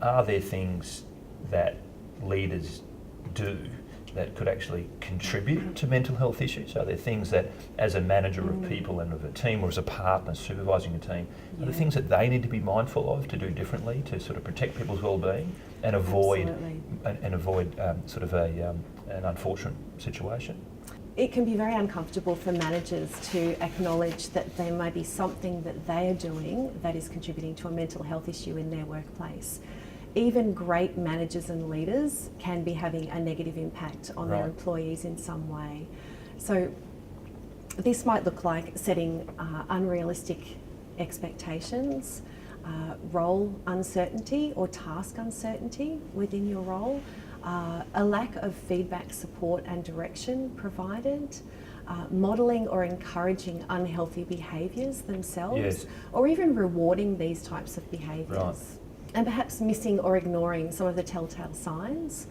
Are there things that leaders do that could actually contribute to mental health issues? Are there things that, as a manager of people and of a team, or as a partner supervising a team, are there things that they need to be mindful of to do differently to sort of protect people's well-being and avoid sort of an unfortunate situation? It can be very uncomfortable for managers to acknowledge that there may be something that they are doing that is contributing to a mental health issue in their workplace. Even great managers and leaders can be having a negative impact on their employees in some way. So this might look like setting unrealistic expectations, role uncertainty or task uncertainty within your role, a lack of feedback, support and direction provided, modelling or encouraging unhealthy behaviours themselves, or even rewarding these types of behaviours. And perhaps missing or ignoring some of the telltale signs.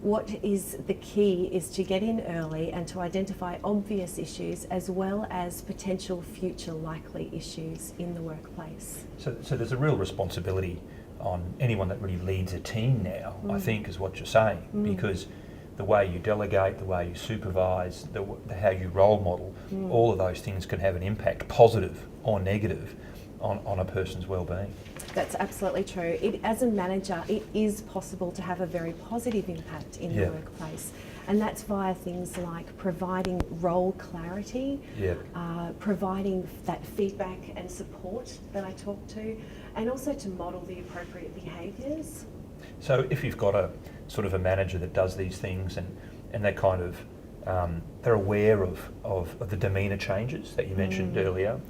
What is the key is to get in early and to identify obvious issues as well as potential future likely issues in the workplace. So there's a real responsibility on anyone that really leads a team now, I think, is what you're saying, because the way you delegate, the way you supervise, how you role model, all of those things can have an impact, positive or negative, on a person's well-being. That's absolutely true. As a manager, it is possible to have a very positive impact in the workplace, and that's via things like providing role clarity, providing that feedback and support that I talked to, and also to model the appropriate behaviours. So if you've got a sort of a manager that does these things and they kind of, they're aware of the demeanour changes that you mentioned earlier,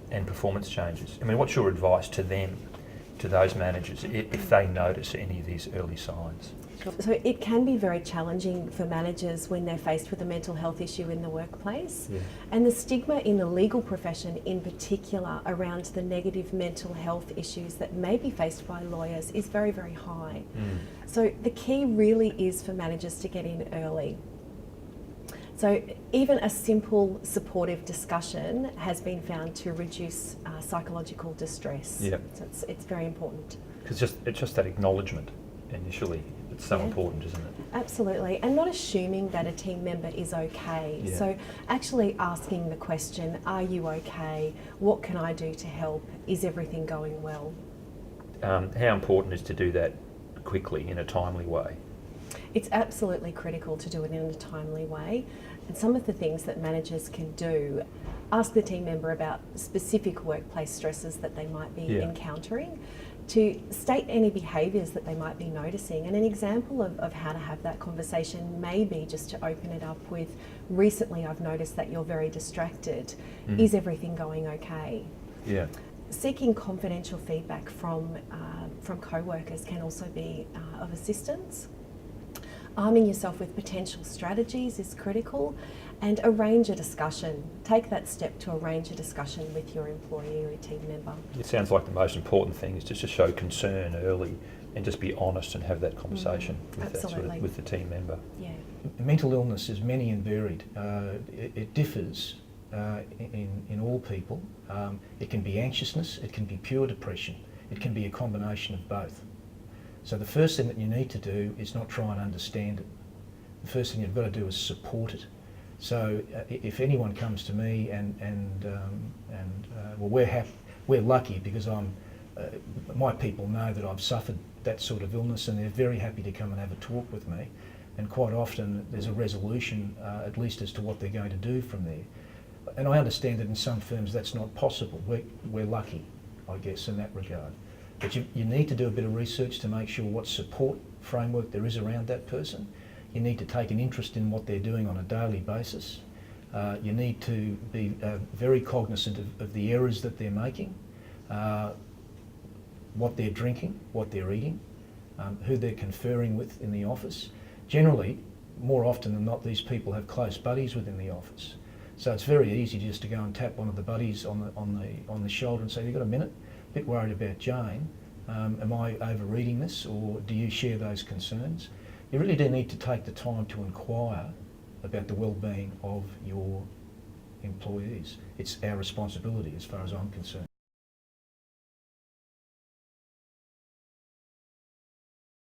and performance changes. I mean, what's your advice to them, to those managers, if they notice any of these early signs? So it can be very challenging for managers when they're faced with a mental health issue in the workplace. And the stigma in the legal profession in particular around the negative mental health issues that may be faced by lawyers is very, very high. So the key really is for managers to get in early. So even a simple supportive discussion has been found to reduce psychological distress. So it's very important. Because it's just that acknowledgement initially. It's so important, isn't it? Absolutely, and not assuming that a team member is okay. So actually asking the question, are you okay? What can I do to help? Is everything going well? How important is to do that quickly in a timely way? It's absolutely critical to do it in a timely way. And some of the things that managers can do, ask the team member about specific workplace stresses that they might be encountering, to state any behaviours that they might be noticing. And an example of how to have that conversation may be just to open it up with, recently I've noticed that you're very distracted. Is everything going okay? Seeking confidential feedback from co-workers can also be of assistance. Arming yourself with potential strategies is critical, and arrange a discussion. Take that step to arrange a discussion with your employee or your team member. It sounds like the most important thing is just to show concern early and just be honest and have that conversation with that sort of, with the team member. Mental illness is many and varied. It differs in all people. It can be anxiousness, it can be pure depression, it can be a combination of both. So the first thing that you need to do is not try and understand it. The first thing you've got to do is support it. So if anyone comes to me well, we're lucky because my people know that I've suffered that sort of illness, and they're very happy to come and have a talk with me. And quite often there's a resolution, at least as to what they're going to do from there. And I understand that in some firms that's not possible. We're lucky, I guess, in that regard. But you need to do a bit of research to make sure what support framework there is around that person. You need to take an interest in what they're doing on a daily basis. You need to be very cognizant of the errors that they're making, what they're drinking, what they're eating, who they're conferring with in the office. Generally, more often than not, these people have close buddies within the office. So it's very easy just to go and tap one of the buddies on the shoulder and say, "You've got a minute? A bit worried about Jane. Am I overreading this, or do you share those concerns?" You really do need to take the time to inquire about the well-being of your employees. It's our responsibility as far as I'm concerned.